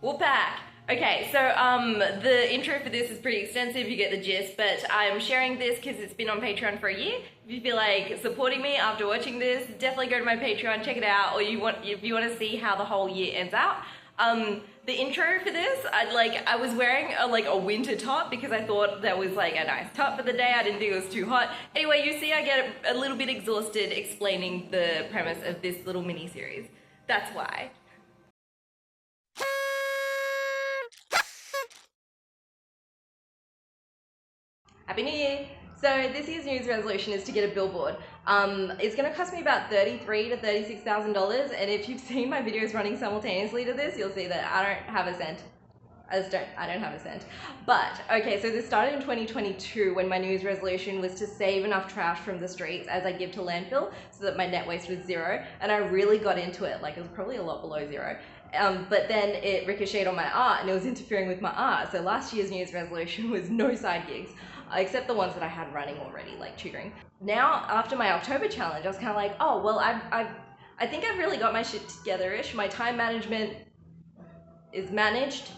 We're back. Okay, so the intro for this is pretty extensive, you get the gist, but I'm sharing this because it's been on Patreon for a year. If you feel like supporting me after watching this, definitely go to my Patreon, check it out, or if you want to see how the whole year ends out. The intro for this, I was wearing a winter top because I thought that was like a nice top for the day. I didn't think it was too hot. Anyway, you see I get a little bit exhausted explaining the premise of this little mini series. That's why. Happy New Year! So this year's New Year's resolution is to get a billboard. It's going to cost me about $33,000 to $36,000, and if you've seen my videos running simultaneously to this, you'll see that I don't have a cent. I don't have a cent. But, okay, so this started in 2022 when my New Year's resolution was to save enough trash from the streets as I give to landfill so that my net waste was zero, and I really got into it, like it was probably a lot below zero. But then it ricocheted on my art and it was interfering with my art. So last year's New Year's resolution was no side gigs, except the ones that I had running already, like tutoring. Now, after my October challenge, I was kind of like, oh, well, I think I've really got my shit together-ish. My time management is managed.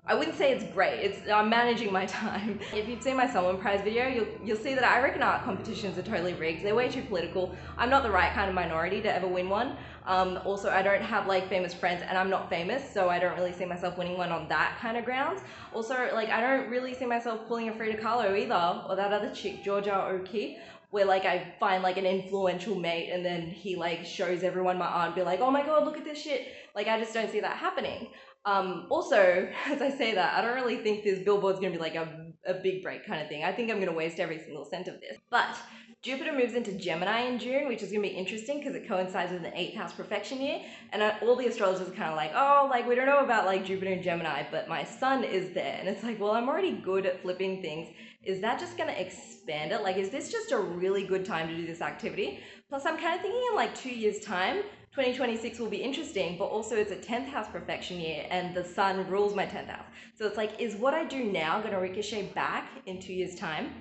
I wouldn't say it's great, I'm managing my time. If you've seen my Someone Prize video, you'll see that I reckon art competitions are totally rigged. They're way too political. I'm not the right kind of minority to ever win one. Also, I don't have like famous friends and I'm not famous, so I don't really see myself winning one on that kind of grounds. Also, like I don't really see myself pulling a Frida Kahlo either, or that other chick, Georgia O'Keeffe, where like I find like an influential mate and then he like shows everyone my art and be like, oh my god, look at this shit. Like I just don't see that happening. Also, as I say that, I don't really think this billboard's gonna be like a big break kind of thing. I think I'm gonna waste every single cent of this. But Jupiter moves into Gemini in June, which is gonna be interesting because it coincides with an 8th house perfection year. And all the astrologers are kind of like, oh, like we don't know about like Jupiter and Gemini, but my sun is there. And it's like, well, I'm already good at flipping things. Is that just gonna expand it? Like, is this just a really good time to do this activity? Plus, I'm kind of thinking in like 2 years' time, 2026 will be interesting, but also it's a 10th house perfection year and the sun rules my 10th house. So it's like, is what I do now going to ricochet back in 2 years' time?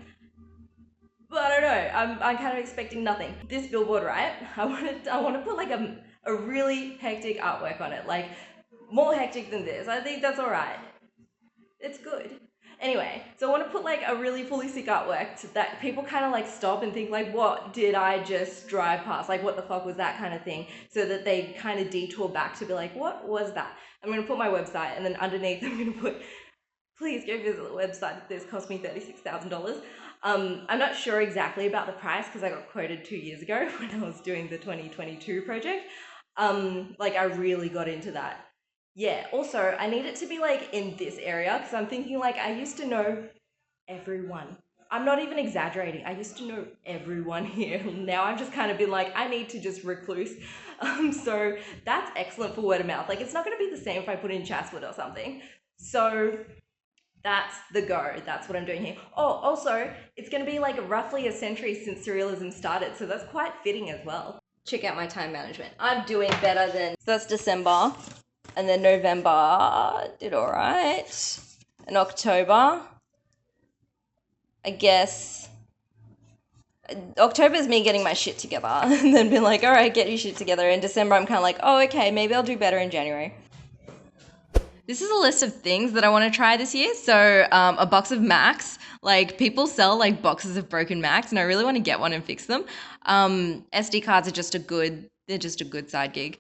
But I don't know, I'm kind of expecting nothing. This billboard, right? I want to put like a really hectic artwork on it, like more hectic than this. I think that's all right. It's good. Anyway, so I want to put like a really fully sick artwork that people kind of like stop and think like, what did I just drive past? Like, what the fuck was that kind of thing? So that they kind of detour back to be like, what was that? I'm going to put my website and then underneath I'm going to put, please go visit the website. This cost me $36,000. I'm not sure exactly about the price because I got quoted 2 years ago when I was doing the 2022 project. Like I really got into that. Yeah, also, I need it to be like in this area because I'm thinking like I used to know everyone. I'm not even exaggerating. I used to know everyone here. Now I've just kind of been like, I need to just recluse. So that's excellent for word of mouth. Like it's not going to be the same if I put in Chatswood or something. So that's the go. That's what I'm doing here. Oh, also, it's going to be like roughly a century since surrealism started. So that's quite fitting as well. Check out my time management. I'm doing better than... So that's December. And then November, did all right. And October, I guess, October is me getting my shit together and then being like, all right, get your shit together. In December, I'm kind of like, oh, okay, maybe I'll do better in January. This is a list of things that I want to try this year. So a box of Macs, like people sell like boxes of broken Macs and I really want to get one and fix them. SD cards are they're just a good side gig.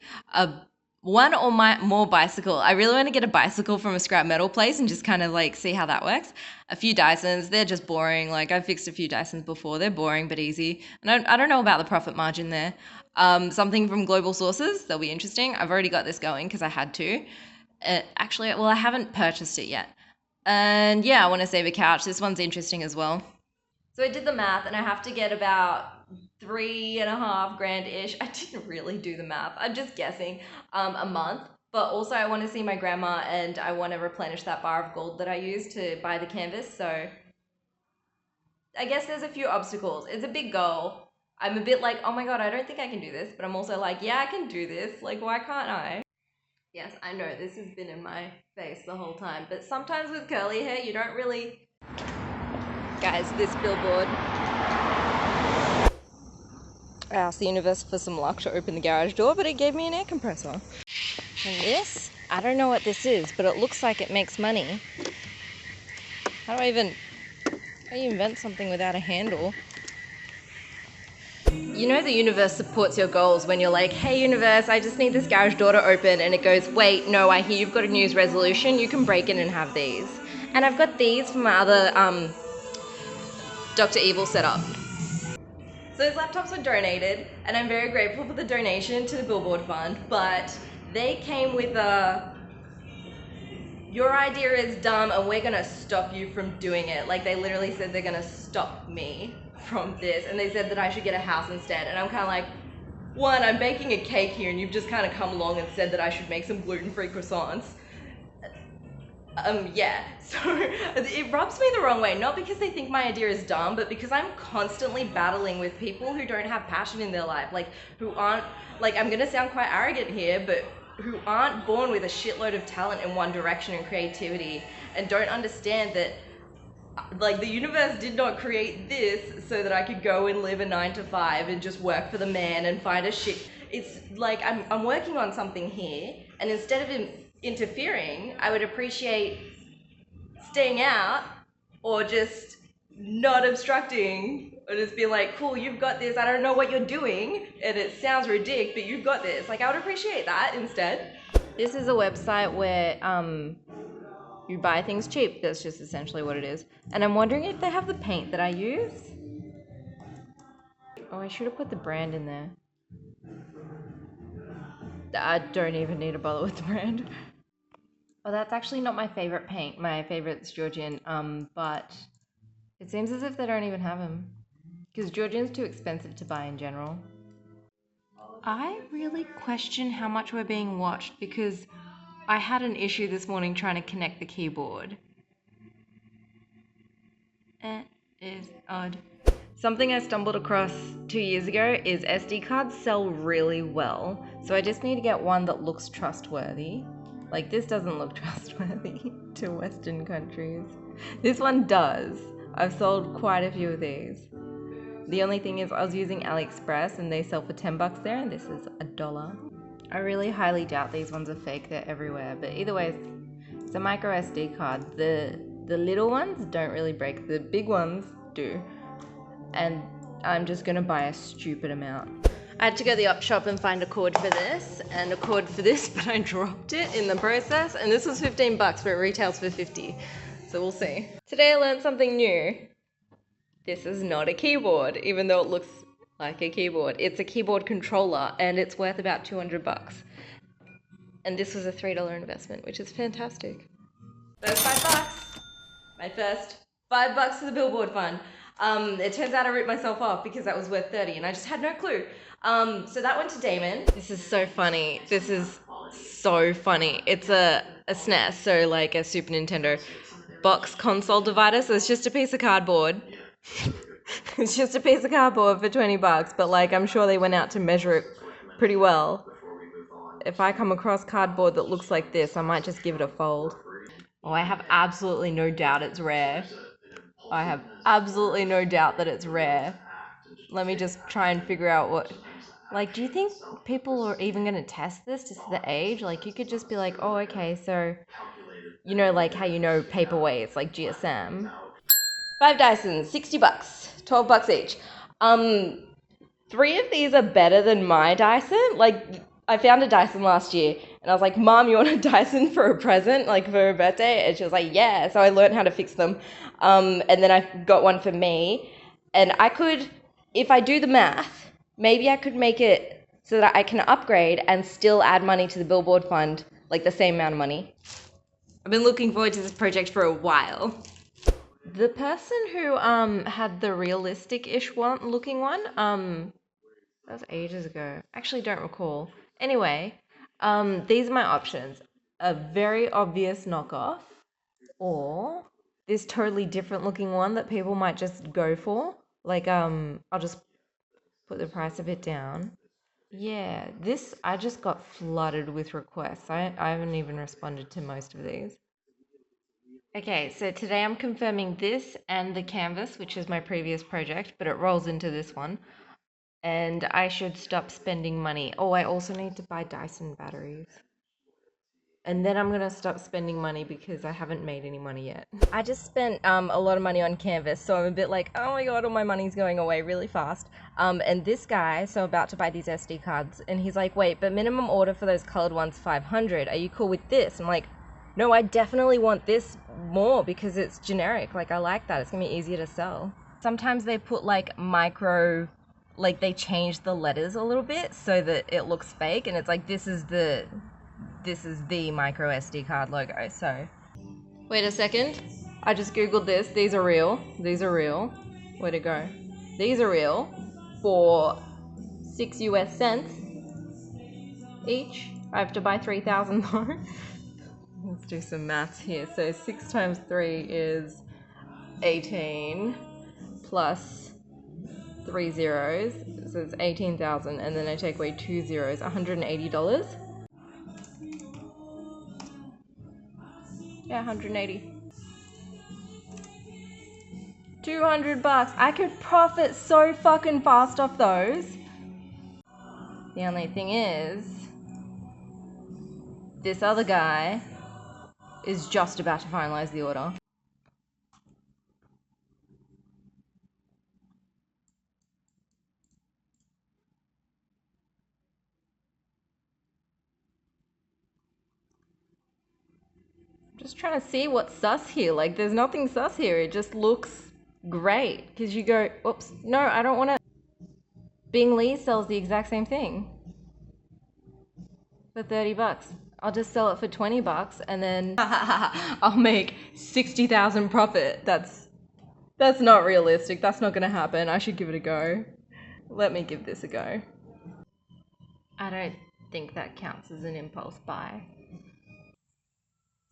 One or more bicycle. I really want to get a bicycle from a scrap metal place and just kind of like see how that works. A few Dysons, they're just boring. Like I've fixed a few Dysons before. They're boring but easy. And I don't know about the profit margin there. Something from global sources. That'll be interesting. I've already got this going because I had to. Actually, well, I haven't purchased it yet. And yeah, I want to save a couch. This one's interesting as well. So I did the math and I have to get about $3.5 grand-ish. I didn't really do the math. I'm just guessing a month. But also I want to see my grandma and I want to replenish that bar of gold that I used to buy the canvas. So I guess there's a few obstacles. It's a big goal. I'm a bit like, oh my god, I don't think I can do this. But I'm also like, yeah, I can do this. Like, why can't I? Yes, I know this has been in my face the whole time. But sometimes with curly hair, you don't really... Guys, this billboard... I asked the universe for some luck to open the garage door, but it gave me an air compressor. And this, I don't know what this is, but it looks like it makes money. How do you invent something without a handle? You know the universe supports your goals when you're like, hey universe, I just need this garage door to open, and it goes, wait, no, I hear you've got a New Year's resolution, you can break in and have these. And I've got these from my other Dr. Evil setup. So those laptops were donated, and I'm very grateful for the donation to the Billboard Fund, but they came with your idea is dumb and we're gonna stop you from doing it. Like, they literally said they're gonna stop me from this, and they said that I should get a house instead. And I'm kind of like, one, I'm baking a cake here and you've just kind of come along and said that I should make some gluten-free croissants. Yeah, so it rubs me the wrong way, not because they think my idea is dumb, but because I'm constantly battling with people who don't have passion in their life, like, who aren't, like, I'm gonna sound quite arrogant here, but who aren't born with a shitload of talent in one direction and creativity, and don't understand that, like, the universe did not create this so that I could go and live a 9-to-5 and just work for the man and find a shit. It's like, I'm working on something here, and instead of interfering, I would appreciate staying out or just not obstructing, or just being like, cool, you've got this, I don't know what you're doing and it sounds ridiculous, but you've got this. Like, I would appreciate that instead. This is a website where you buy things cheap. That's just essentially what it is. And I'm wondering if they have the paint that I use. Oh, I should have put the brand in there. I don't even need to bother with the brand. Oh, that's actually not my favorite paint. My favorite's Georgian, but it seems as if they don't even have them, because Georgian's too expensive to buy in general. I really question how much we're being watched, because I had an issue this morning trying to connect the keyboard. It is odd. Something I stumbled across 2 years ago is SD cards sell really well, so I just need to get one that looks trustworthy. Like, this doesn't look trustworthy to Western countries. This one does. I've sold quite a few of these. The only thing is, I was using AliExpress and they sell for $10 there, and this is $1. I really highly doubt these ones are fake, they're everywhere, but either way, it's a micro SD card. The little ones don't really break, the big ones do. And I'm just gonna buy a stupid amount. I had to go to the op shop and find a cord for this and a cord for this, but I dropped it in the process, and this was $15, but it retails for $50. So we'll see. Today I learned something new. This is not a keyboard, even though it looks like a keyboard. It's a keyboard controller, and it's worth about $200. And this was a $3 investment, which is fantastic. First $5. My first $5 to the Billboard Fund. It turns out I ripped myself off because that was worth 30 and I just had no clue. So that went to Damon. This is so funny. This is so funny. It's a SNES, so like a Super Nintendo box console divider. So it's just a piece of cardboard. It's just a piece of cardboard for $20, but like, I'm sure they went out to measure it pretty well. If I come across cardboard that looks like this, I might just give it a fold. Oh, I have absolutely no doubt it's rare. I have absolutely no doubt that it's rare. Let me just try and figure out what... Like, do you think people are even going to test this to see the age? Like, you could just be like, oh, okay, so... You know, like how you know paperweights, like GSM. 5 Dysons, $60, $12 each. 3 of these are better than my Dyson. Like, I found a Dyson last year, and I was like, Mom, you want a Dyson for a present, like for a birthday? And she was like, yeah. So I learned how to fix them. And then I got one for me. And I could, if I do the math, maybe I could make it so that I can upgrade and still add money to the Billboard Fund, like the same amount of money. I've been looking forward to this project for a while. The person who had the realistic-ish one looking one, that was ages ago. Actually don't recall. Anyway, these are my options. A very obvious knockoff, or this totally different looking one that people might just go for. Like, I'll just put the price of it down. Yeah, this, I just got flooded with requests. I haven't even responded to most of these. Okay, so today I'm confirming this and the canvas, which is my previous project, but it rolls into this one. And I should stop spending money. Oh, I also need to buy Dyson batteries. And then I'm gonna stop spending money because I haven't made any money yet. I just spent a lot of money on Canvas, so I'm a bit like, oh my god, all my money's going away really fast. And this guy, so about to buy these SD cards, and he's like, wait, but minimum order for those colored ones 500. Are you cool with this? I'm like, no, I definitely want this more because it's generic. Like, I like that. It's gonna be easier to sell. Sometimes they put like micro, like they change the letters a little bit so that it looks fake, and it's like, this is the micro SD card logo. So wait a second, I just googled this. These are real. Where'd it go? These are real for 6 US cents each. I have to buy 3,000 though. Let's do some maths here. So 6 times 3 is 18 plus 3 zeros, so it's 18,000, and then I take away 2 zeros, $180. Yeah, 180. 200 bucks. I could profit so fucking fast off those. The only thing is, this other guy is just about to finalize the order. Just trying to see what's sus here. Like, there's nothing sus here. It just looks great. Because you go, oops, no, I don't want to. Bing Lee sells the exact same thing for 30 bucks. I'll just sell it for 20 bucks and then I'll make 60,000 profit. That's not realistic. That's not going to happen. I should give it a go. Let me give this a go. I don't think that counts as an impulse buy.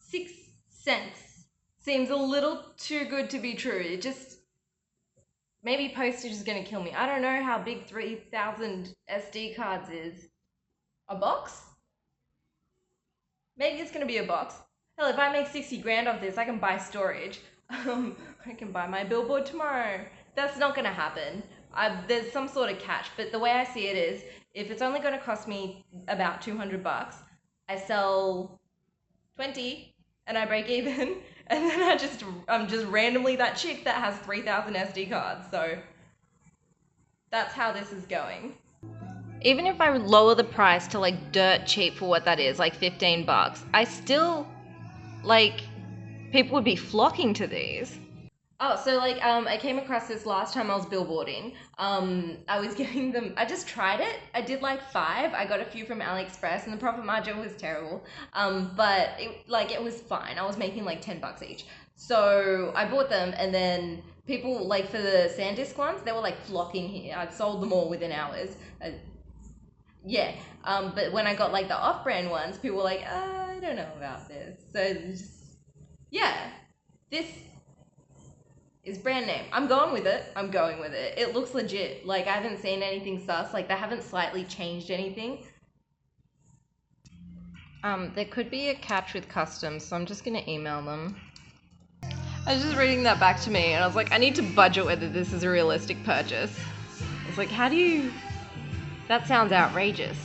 6 cents seems a little too good to be true. It just, maybe postage is going to kill me. I don't know how big 3,000 SD cards is. A box? Maybe it's going to be a box. Hell, if I make 60 grand off this, I can buy storage. I can buy my billboard tomorrow. That's not going to happen. There's some sort of catch, but the way I see it is, if it's only going to cost me about 200 bucks, I sell 20 and I break even, and then I'm just randomly that chick that has 3,000 SD cards. So that's how this is going. Even if I lower the price to like dirt cheap for what that is, like 15 bucks, I still, like, people would be flocking to these. Oh, so like, I came across this last time I was billboarding. I was getting them, I just tried it. I did like 5. I got a few from AliExpress and the profit margin was terrible. But it was fine. I was making like 10 bucks each. So I bought them, and then people, like for the SanDisk ones, they were like flocking here. I'd sold them all within hours. Yeah, but when I got like the off-brand ones, people were like, I don't know about this. So just, yeah, this is brand name. I'm going with it. It looks legit. Like, I haven't seen anything sus. Like, they haven't slightly changed anything. There could be a catch with customs, so I'm just gonna email them. I was just reading that back to me, and I was like, I need to budget whether this is a realistic purchase. I was like, how do you... That sounds outrageous.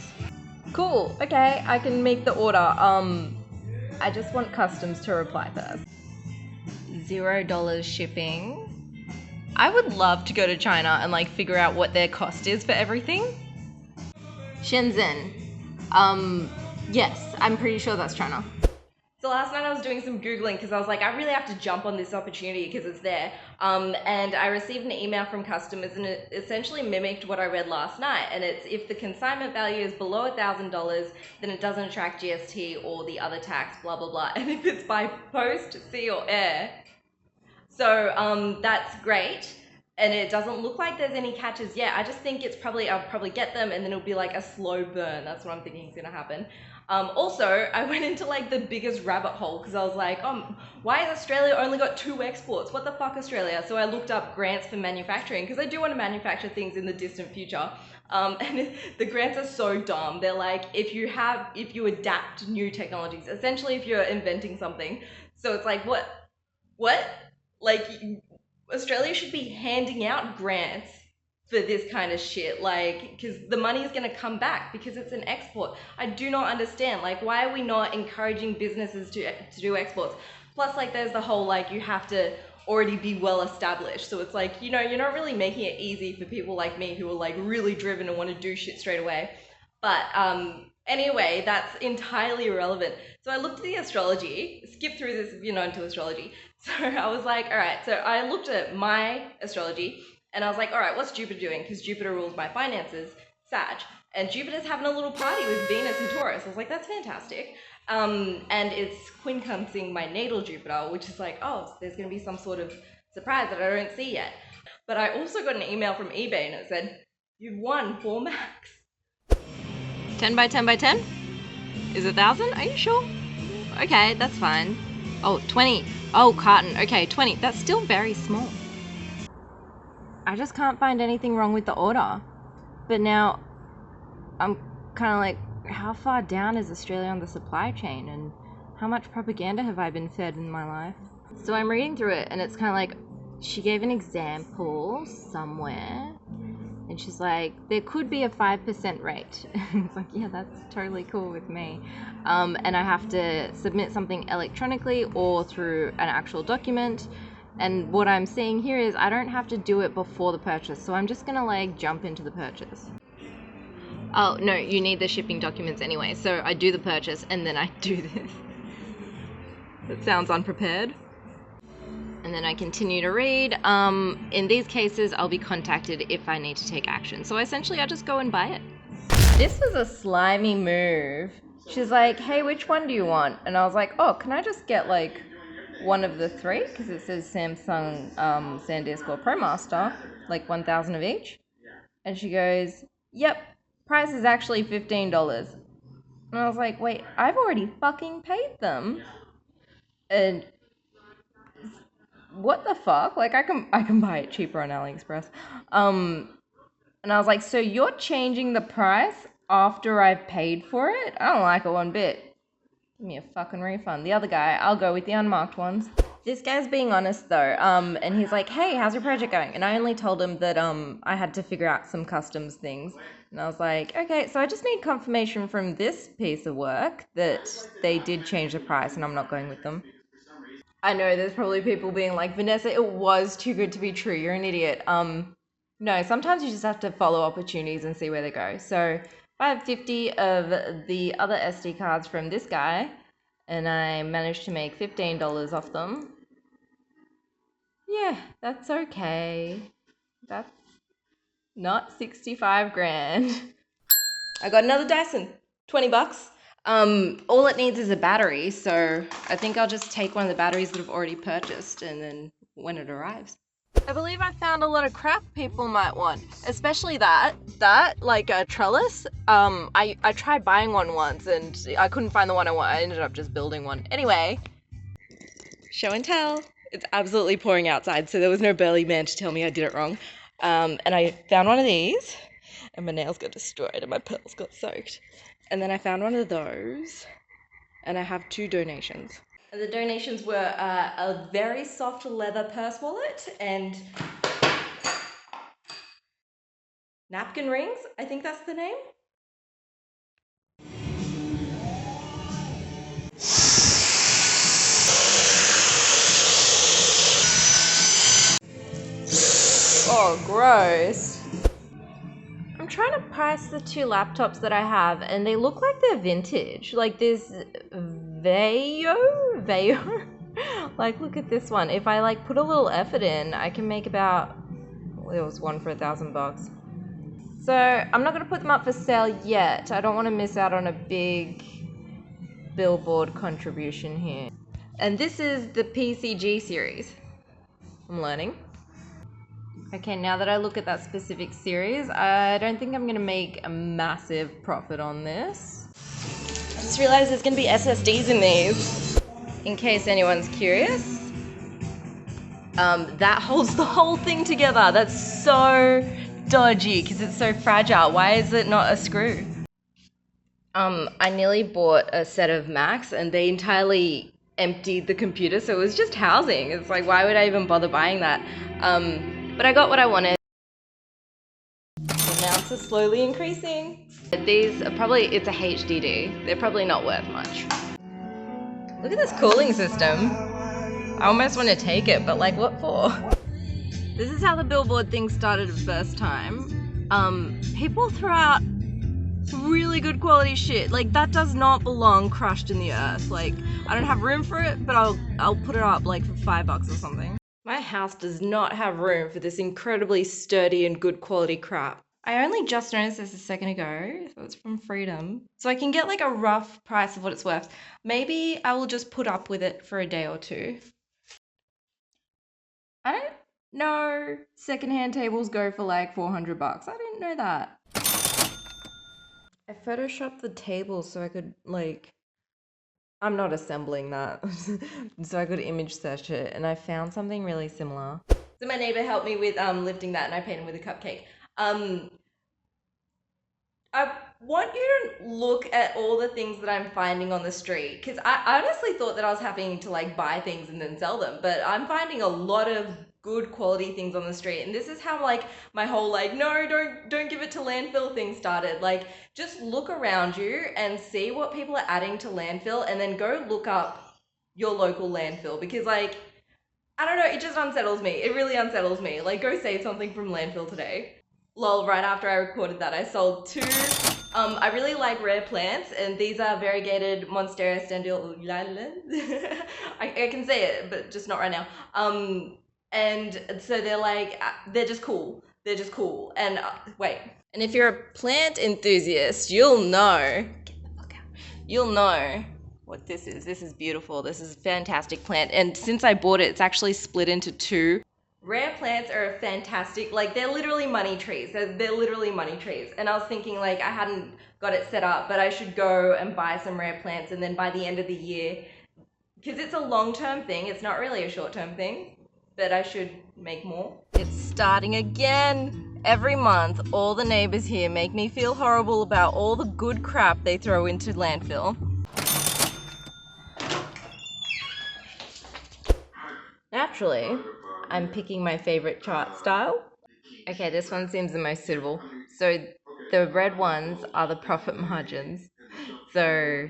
Cool, okay, I can make the order. I just want customs to reply first. $0 shipping. I would love to go to China and like figure out what their cost is for everything. Shenzhen. Yes, I'm pretty sure that's China. So last night I was doing some Googling because I was like, I really have to jump on this opportunity because it's there. And I received an email from customers, and it essentially mimicked what I read last night. And it's, if the consignment value is below $1,000, then it doesn't attract GST or the other tax, blah, blah, blah. And if it's by post, sea or air. So that's great. And it doesn't look like there's any catches yet. I just think I'll probably get them, and then it'll be like a slow burn. That's what I'm thinking is gonna happen. Also, I went into like the biggest rabbit hole because I was like, why has Australia only got 2 exports? What the fuck, Australia? So I looked up grants for manufacturing because I do want to manufacture things in the distant future. And the grants are so dumb. They're like, if you adapt new technologies, essentially if you're inventing something. So it's like, what? Like, Australia should be handing out grants for this kind of shit, like, because the money is going to come back because it's an export. I do not understand, like, why are we not encouraging businesses to do exports? Plus, like, there's the whole, like, you have to already be well established, so it's like, you know, you're not really making it easy for people like me who are like really driven and want to do shit straight away. But anyway, that's entirely irrelevant. So I looked at the astrology, skip through this if you're not into astrology. So I was like, all right, so I looked at my astrology and I was like, all right, what's Jupiter doing? Because Jupiter rules my finances, Sag. And Jupiter's having a little party with Venus and Taurus. I was like, that's fantastic. And it's quincunxing my natal Jupiter, which is like, oh, so there's going to be some sort of surprise that I don't see yet. But I also got an email from eBay and it said, you've won 4 max. 10 by 10 by 10? Is it 1,000? Are you sure? Okay, that's fine. Oh, 20. Oh, carton. Okay, 20. That's still very small. I just can't find anything wrong with the order. But now I'm kind of like, how far down is Australia on the supply chain, and how much propaganda have I been fed in my life? So I'm reading through it and it's kind of like, she gave an example somewhere and she's like, there could be a 5% rate. It's like, yeah, that's totally cool with me. And I have to submit something electronically or through an actual document. And what I'm seeing here is I don't have to do it before the purchase. So I'm just gonna like jump into the purchase. Oh, no, you need the shipping documents anyway. So I do the purchase and then I do this. That sounds unprepared. And then I continue to read. In these cases, I'll be contacted if I need to take action. So essentially, I just go and buy it. This was a slimy move. She's like, hey, which one do you want? And I was like, oh, can I just get like one of the 3? Because it says Samsung SanDisk or ProMaster, like 1,000 of each. And she goes, yep, price is actually $15. And I was like, wait, I've already fucking paid them. And what the fuck? Like I can buy it cheaper on AliExpress. And I was like, so you're changing the price after I've paid for it? I don't like it one bit. Give me a fucking refund. The other guy, I'll go with the unmarked ones. This guy's being honest though. And he's like, hey, how's your project going? And I only told him that I had to figure out some customs things. And I was like, okay, so I just need confirmation from this piece of work that they did change the price and I'm not going with them. I know there's probably people being like, Vanessa, it was too good to be true. You're an idiot. No, sometimes you just have to follow opportunities and see where they go. So 550 of the other SD cards from this guy, and I managed to make $15 off them. Yeah, that's okay. That's not 65 grand. I got another Dyson, 20 bucks. All it needs is a battery, so I think I'll just take one of the batteries that I've already purchased and then when it arrives. I believe I found a lot of crap people might want, especially that like a trellis. I tried buying one once and I couldn't find the one I want. I ended up just building one. Anyway, show and tell. It's absolutely pouring outside, so there was no burly man to tell me I did it wrong. And I found one of these and my nails got destroyed and my pearls got soaked. And then I found one of those, and I have 2 donations. And the donations were a very soft leather purse wallet and napkin rings, I think that's the name. Oh, gross. I'm trying to price the 2 laptops that I have and they look like they're vintage. Like this Vaio? Like look at this one. If I like put a little effort in, I can make about, there was one for $1,000. So I'm not gonna put them up for sale yet. I don't wanna miss out on a big billboard contribution here. And this is the PCG series. I'm learning. Okay, now that I look at that specific series, I don't think I'm going to make a massive profit on this. I just realized there's going to be SSDs in these, in case anyone's curious. That holds the whole thing together. That's so dodgy because it's so fragile. Why is it not a screw? I nearly bought a set of Macs and they entirely emptied the computer, so it was just housing. It's like, why would I even bother buying that? But I got what I wanted. costs are slowly increasing. These are probably, it's a HDD. They're probably not worth much. Look at this cooling system. I almost want to take it, but like, what for? This is how the billboard thing started the first time. People throw out really good quality shit. Like, that does not belong crushed in the earth. Like, I don't have room for it, but I'll put it up like for $5 or something. My house does not have room for this incredibly sturdy and good quality crap. I only just noticed this a second ago, so it's from Freedom. So I can get like a rough price of what it's worth. Maybe I will just put up with it for a day or two. I don't know secondhand tables go for like $400. I didn't know that. I photoshopped the table so I could like, I'm not assembling that, so I could image search it, and I found something really similar. So my neighbor helped me with lifting that, and I painted with a cupcake. I want you to look at all the things that I'm finding on the street, because I honestly thought that I was having to like buy things and then sell them, but I'm finding a lot of good quality things on the street, and this is how like my whole like no, don't give it to landfill thing started. Like, just look around you and see what people are adding to landfill, and then go look up your local landfill, because like, I don't know, it just unsettles me. It really unsettles me. Like, go save something from landfill today. Lol, right after I recorded that, I sold two. I really like rare plants, and these are variegated Monstera stendulalis. I can say it, but just not right now. And so they're like, they're just cool. They're just cool. And wait. And if you're a plant enthusiast, you'll know. Get the fuck out. You'll know what this is. This is beautiful. This is a fantastic plant. And since I bought it, it's actually split into two. Rare plants are fantastic, like they're literally money trees. They're literally money trees. And I was thinking like I hadn't got it set up, but I should go and buy some rare plants, and then by the end of the year, because it's a long-term thing, it's not really a short-term thing, but I should make more. It's starting again. Every month, all the neighbors here make me feel horrible about all the good crap they throw into landfill. Naturally, I'm picking my favorite chart style. Okay, this one seems the most suitable. So the red ones are the profit margins. So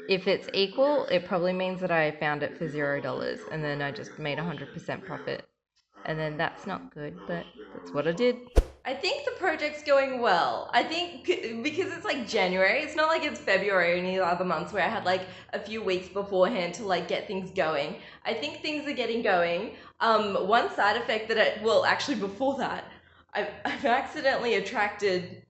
if it's equal, it probably means that I found it for $0 and then I just made 100% profit. And then that's not good, but that's what I did. I think the project's going well. I think because it's like January, it's not like it's February or any other months where I had like a few weeks beforehand to like get things going. I think things are getting going. One side effect that actually before that, I've accidentally attracted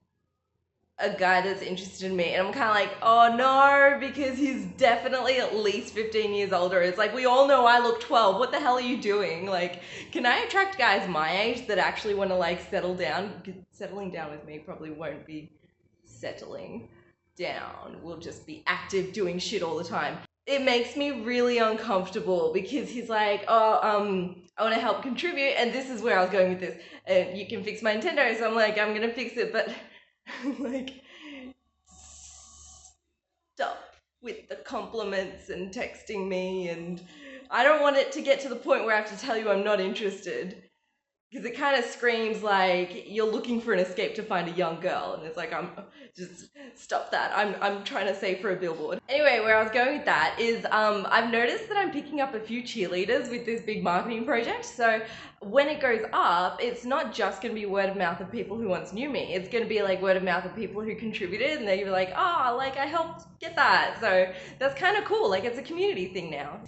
a guy that's interested in me, and I'm kind of like, oh no, because he's definitely at least 15 years older. It's like, we all know I look 12. What the hell are you doing? Like, can I attract guys my age that actually want to like settle down? Settling down with me probably won't be settling down. We'll just be active doing shit all the time. It makes me really uncomfortable because he's like, oh, I want to help contribute, and this is where I was going with this. You can fix my Nintendo, so I'm like, I'm gonna fix it, but like, stop with the compliments and texting me, and I don't want it to get to the point where I have to tell you I'm not interested, because it kind of screams like you're looking for an escape to find a young girl, and it's like, I'm just stop that. I'm trying to save for a billboard. Anyway, where I was going with that is I've noticed that I'm picking up a few cheerleaders with this big marketing project. So when it goes up, it's not just going to be word of mouth of people who once knew me. It's going to be like word of mouth of people who contributed, and they're gonna be like, oh, like I helped get that. So that's kind of cool. Like, it's a community thing now.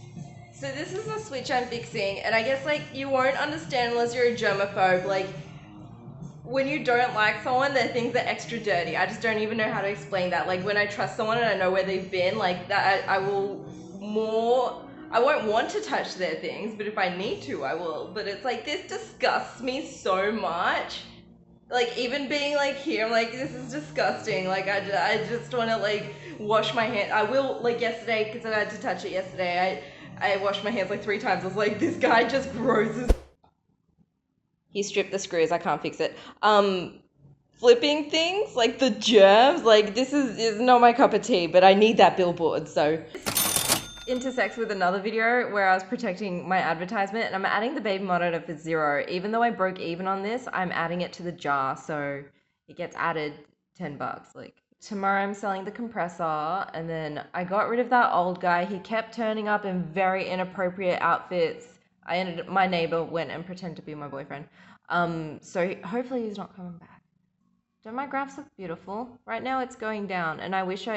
So this is the switch I'm fixing, and I guess like you won't understand unless you're a germaphobe. Like, when you don't like someone, their things are extra dirty. I just don't even know how to explain that. Like, when I trust someone and I know where they've been, like that, I won't want to touch their things, but if I need to, I will. But it's like, this disgusts me so much. Like, even being like here, I'm like, this is disgusting. Like, I just want to like wash my hands. I will, like yesterday, because I had to touch it yesterday, I washed my hands like 3 times. I was like, this guy just grosses. He stripped the screws, I can't fix it. Flipping things, like the germs, like this is not my cup of tea, but I need that billboard, so. This intersects with another video where I was protecting my advertisement, and I'm adding the baby monitor for 0. Even though I broke even on this, I'm adding it to the jar, so it gets added $10. Like tomorrow I'm selling the compressor, and then I got rid of that old guy. He kept turning up in very inappropriate outfits. My neighbor went and pretended to be my boyfriend. So hopefully he's not coming back. Don't my graphs look beautiful? Right now it's going down, and I wish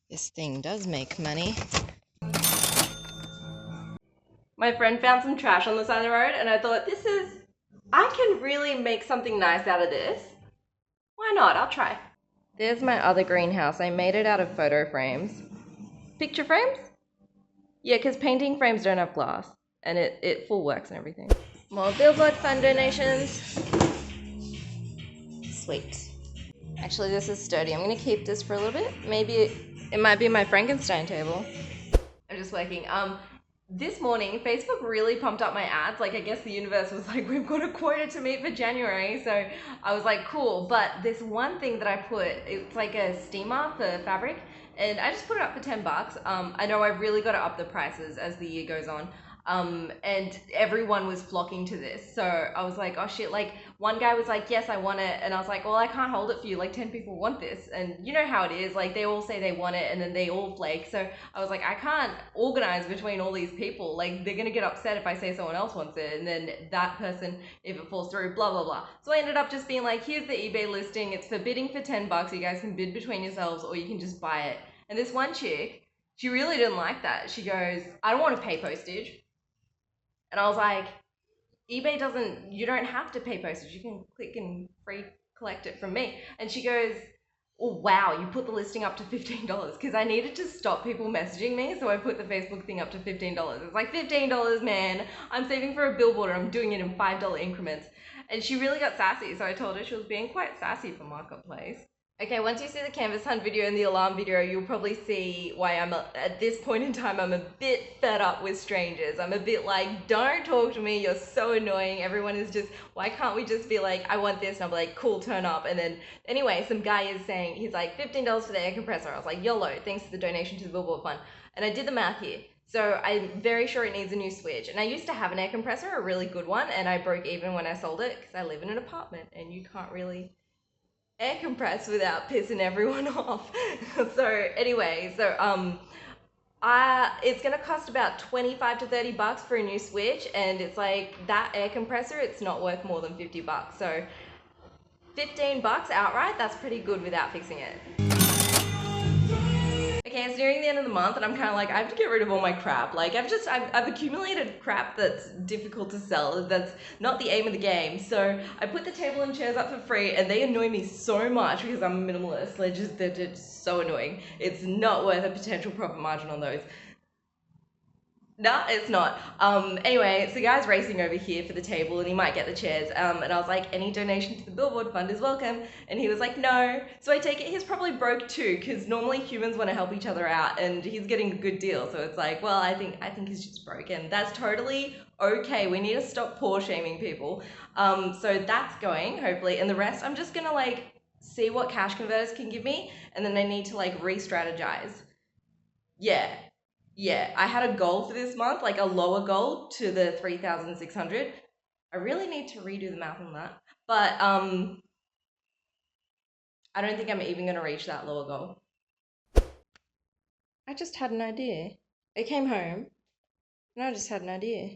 this thing does make money. My friend found some trash on the side of the road, and I thought, I can really make something nice out of this. Why not? I'll try. There's my other greenhouse. I made it out of photo frames. Picture frames? Yeah, because painting frames don't have glass, and it full works and everything. More billboard fund donations. Sweet. Actually, this is sturdy. I'm gonna keep this for a little bit. Maybe it might be my Frankenstein table. I'm just working. This morning, Facebook really pumped up my ads. Like, I guess the universe was like, we've got a quota to meet for January. So I was like, cool. But this one thing that I put, it's like a steamer for fabric, and I just put it up for $10. I know I've really got to up the prices as the year goes on. And everyone was flocking to this. So I was like, oh shit, like one guy was like, yes, I want it. And I was like, well, I can't hold it for you. Like 10 people want this. And you know how it is. Like they all say they want it and then they all flake. So I was like, I can't organize between all these people. Like they're going to get upset if I say someone else wants it. And then that person, if it falls through, blah, blah, blah. So I ended up just being like, here's the eBay listing. It's for bidding for $10. You guys can bid between yourselves or you can just buy it. And this one chick, she really didn't like that. She goes, I don't want to pay postage. And I was like, eBay you don't have to pay postage. You can click and free collect it from me. And she goes, oh, wow, you put the listing up to $15, because I needed to stop people messaging me. So I put the Facebook thing up to $15. It's like $15, man. I'm saving for a billboard and I'm doing it in $5 increments. And she really got sassy. So I told her she was being quite sassy for Marketplace. Okay, once you see the canvas hunt video and the alarm video, you'll probably see why at this point in time, I'm a bit fed up with strangers. I'm a bit like, don't talk to me, you're so annoying. Everyone is just, why can't we just be like, I want this, and I'll be like, cool, turn up. And then, anyway, some guy is saying, he's like, $15 for the air compressor. I was like, YOLO, thanks for the donation to the Billboard Fund. And I did the math here. So I'm very sure it needs a new switch. And I used to have an air compressor, a really good one, and I broke even when I sold it, because I live in an apartment, and you can't really air compress without pissing everyone off. So anyway, it's gonna cost about 25 to 30 bucks for a new switch, and it's like that air compressor, it's not worth more than 50 bucks. So 15 bucks outright, that's pretty good without fixing it. Okay, it's nearing the end of the month and I'm kind of like, I have to get rid of all my crap. Like I've accumulated crap that's difficult to sell. That's not the aim of the game. So I put the table and chairs up for free and they annoy me so much because I'm a minimalist. They're just so annoying. It's not worth a potential profit margin on those. No, it's not. Anyway, so the guy's racing over here for the table and he might get the chairs. And I was like, any donation to the Billboard Fund is welcome. And he was like, no. So I take it he's probably broke too, because normally humans want to help each other out and he's getting a good deal. So it's like, well, I think he's just broken. That's totally okay. We need to stop poor shaming people. So that's going, hopefully. And the rest, I'm just gonna like see what cash converters can give me. And then I need to like re-strategize. Yeah, I had a goal for this month, like a lower goal to the 3,600. I really need to redo the math on that. But I don't think I'm even going to reach that lower goal. I just had an idea. I came home and I just had an idea.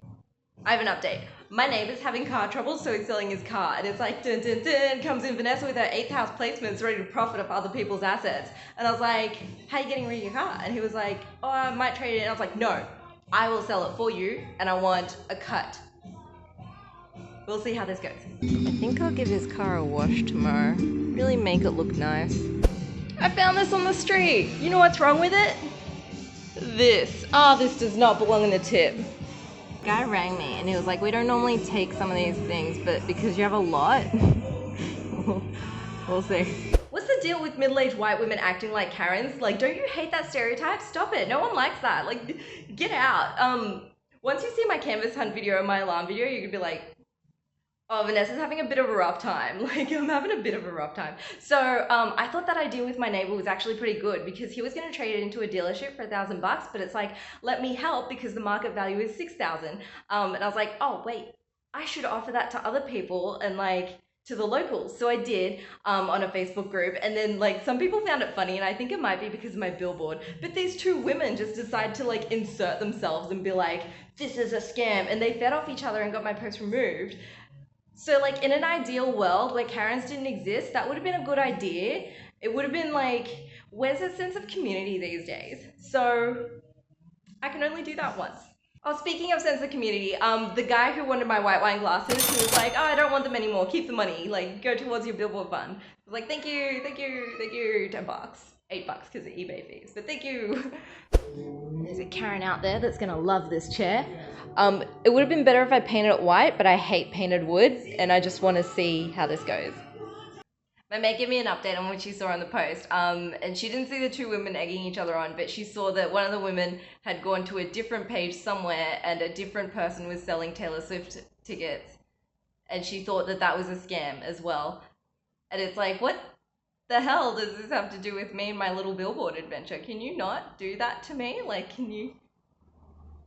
I have an update. My neighbor's having car trouble, so he's selling his car. And it's like, dun dun dun, comes in Vanessa with her 8th house placements ready to profit off other people's assets. And I was like, how are you getting rid of your car? And he was like, oh, I might trade it. And I was like, no, I will sell it for you and I want a cut. We'll see how this goes. I think I'll give his car a wash tomorrow. Really make it look nice. I found this on the street. You know what's wrong with it? This. Oh, this does not belong in the tip. Guy rang me and he was like, we don't normally take some of these things, but because you have a lot, we'll see. What's the deal with middle-aged white women acting like Karens? Like, don't you hate that stereotype? Stop it. No one likes that. Like, get out. Once you see my canvas hunt video and my alarm video, you could be like, oh, Vanessa's having a bit of a rough time. Like, I'm having a bit of a rough time. So I thought that idea with my neighbor was actually pretty good because he was going to trade it into a dealership for $1,000, but it's like, let me help because the market value is $6,000. And I was like, oh, wait, I should offer that to other people and like to the locals. So I did on a Facebook group, and then like some people found it funny, and I think it might be because of my billboard, but these two women just decided to like insert themselves and be like, this is a scam, and they fed off each other and got my post removed. So like in an ideal world where Karens didn't exist, that would have been a good idea. It would have been like, where's a sense of community these days? So I can only do that once. Oh, speaking of sense of community, the guy who wanted my white wine glasses, who was like, oh, I don't want them anymore, keep the money, like, go towards your billboard fund. I was like, thank you, thank you, thank you, $10. $8 because of eBay fees, but thank you. There's a Karen out there that's gonna love this chair. It would have been better if I painted it white, but I hate painted wood, and I just want to see how this goes. My mate gave me an update on what she saw on the post, and she didn't see the two women egging each other on, but she saw that one of the women had gone to a different page somewhere and a different person was selling Taylor Swift tickets, and she thought that that was a scam as well. And it's like, what the hell does this have to do with me and my little billboard adventure? Can you not do that to me? Like, can you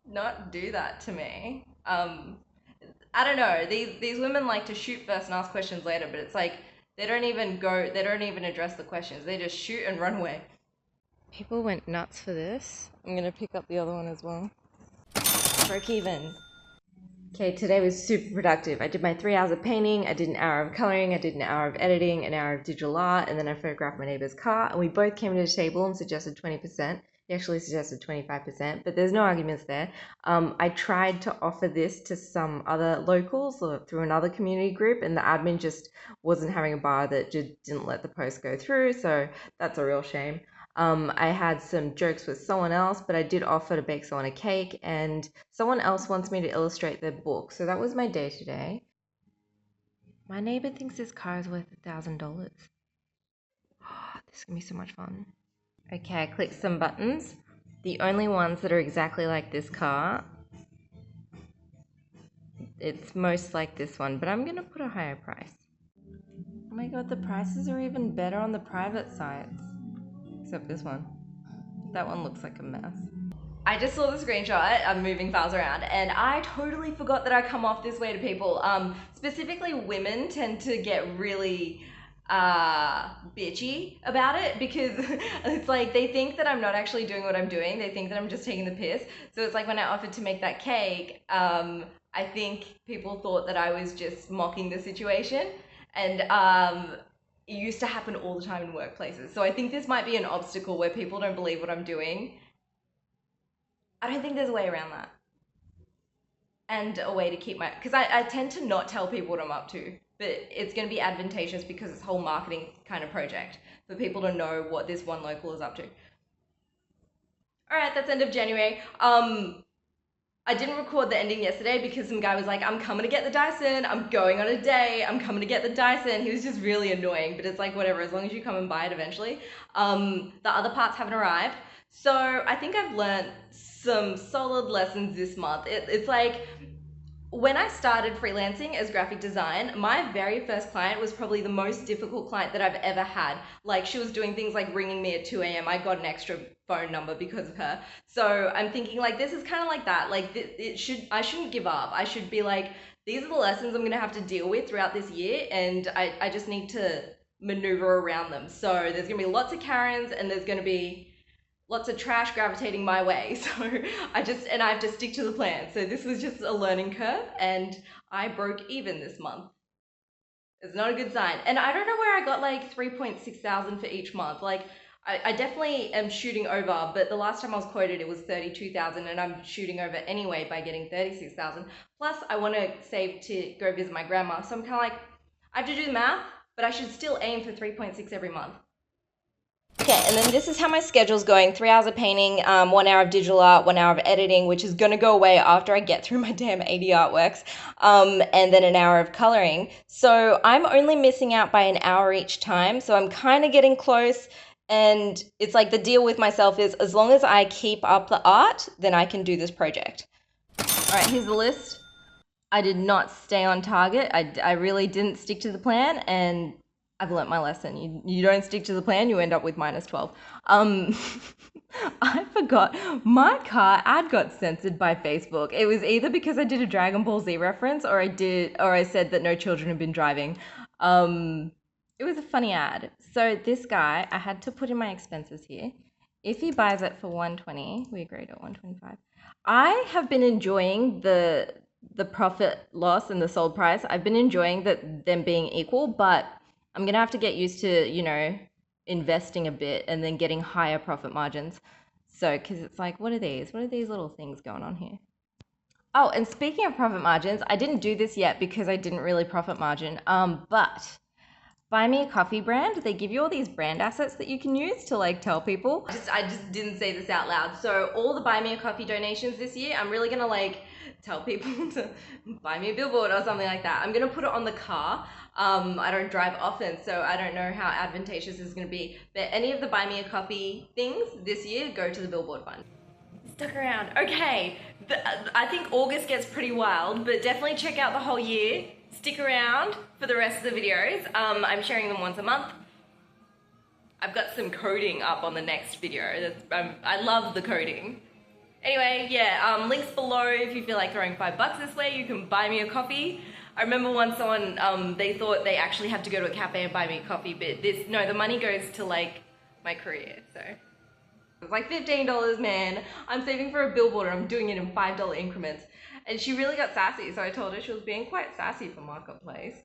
not do that to me? I don't know. These women like to shoot first and ask questions later, but it's like, they don't even address the questions. They just shoot and run away. People went nuts for this. I'm gonna pick up the other one as well. Broke even. Okay, today was super productive. I did my 3 hours of painting, I did an hour of coloring, I did an hour of editing, an hour of digital art, and then I photographed my neighbor's car, and we both came to the table and suggested 20%. He actually suggested 25%, but there's no arguments there. I tried to offer this to some other locals or through another community group, and the admin just wasn't having a bar that just didn't let the post go through, so that's a real shame. I had some jokes with someone else, but I did offer to bake someone a cake, and someone else wants me to illustrate their book, so that was my day today. My neighbor thinks this car is worth $1,000. Oh, this is gonna be so much fun. Okay, I clicked some buttons. The only ones that are exactly like this car, it's most like this one, but I'm gonna put a higher price. Oh my god, the prices are even better on the private sites. Except this one. That one looks like a mess. I just saw the screenshot, I'm moving files around, and I totally forgot that I come off this way to people. Specifically women tend to get really bitchy about it because it's like they think that I'm not actually doing what I'm doing. They think that I'm just taking the piss. So it's like when I offered to make that cake, I think people thought that I was just mocking the situation, and it used to happen all the time in workplaces. So I think this might be an obstacle where people don't believe what I'm doing. I don't think there's a way around that. And a way to keep my, because I tend to not tell people what I'm up to, but it's going to be advantageous because it's a whole marketing kind of project for people to know what this one local is up to. All right, that's end of January. I didn't record the ending yesterday because some guy was like, I'm coming to get the Dyson, I'm going on a date, I'm coming to get the Dyson. He was just really annoying, but it's like, whatever, as long as you come and buy it eventually. The other parts haven't arrived. So I think I've learned some solid lessons this month. It's like, when I started freelancing as graphic design, my very first client was probably the most difficult client that I've ever had. Like, she was doing things like ringing me at 2 a.m. I got an extra phone number because of her. So I'm thinking like, this is kind of like that. Like I shouldn't give up. I should be like, these are the lessons I'm going to have to deal with throughout this year. And I just need to maneuver around them. So there's going to be lots of Karens and there's going to be lots of trash gravitating my way. So I have to stick to the plan. So this was just a learning curve and I broke even this month. It's not a good sign. And I don't know where I got like 3.6 thousand for each month. Like I definitely am shooting over, but the last time I was quoted, it was 32,000 and I'm shooting over anyway by getting 36,000. Plus I want to save to go visit my grandma. So I'm kind of like, I have to do the math, but I should still aim for 3.6 every month. Okay, and then this is how my schedule's going. 3 hours of painting, 1 hour of digital art, 1 hour of editing, which is going to go away after I get through my damn 80 artworks, and then an hour of coloring. So I'm only missing out by an hour each time, so I'm kind of getting close, and it's like the deal with myself is as long as I keep up the art, then I can do this project. All right, here's the list. I did not stay on target. I really didn't stick to the plan, and I've learnt my lesson. You don't stick to the plan, you end up with -12. I forgot my car ad got censored by Facebook. It was either because I did a Dragon Ball Z reference or I said that no children have been driving. It was a funny ad. So this guy, I had to put in my expenses here. If he buys it for 120, we agreed at 125. I have been enjoying the profit loss and the sold price. I've been enjoying them being equal, but I'm gonna have to get used to, investing a bit and then getting higher profit margins. So, because it's like, what are these? What are these little things going on here? Oh, and speaking of profit margins, I didn't do this yet because I didn't really profit margin. But Buy Me a Coffee brand, they give you all these brand assets that you can use to like tell people. I just didn't say this out loud. So all the Buy Me a Coffee donations this year, I'm really gonna like tell people to buy me a billboard or something like that. I'm gonna put it on the car. I don't drive often, so I don't know how advantageous this is gonna be. But any of the Buy Me a Coffee things this year go to the billboard fund. Stuck around. Okay, I think August gets pretty wild, but definitely check out the whole year. Stick around for the rest of the videos. I'm sharing them once a month. I've got some coding up on the next video. I love the coding. Anyway, yeah, links below if you feel like throwing $5 this way, you can buy me a coffee. I remember once someone, they thought they actually had to go to a cafe and buy me a coffee, but the money goes to like my career, so. It's like $15, man. I'm saving for a billboard and I'm doing it in $5 increments. And she really got sassy, so I told her she was being quite sassy for Marketplace.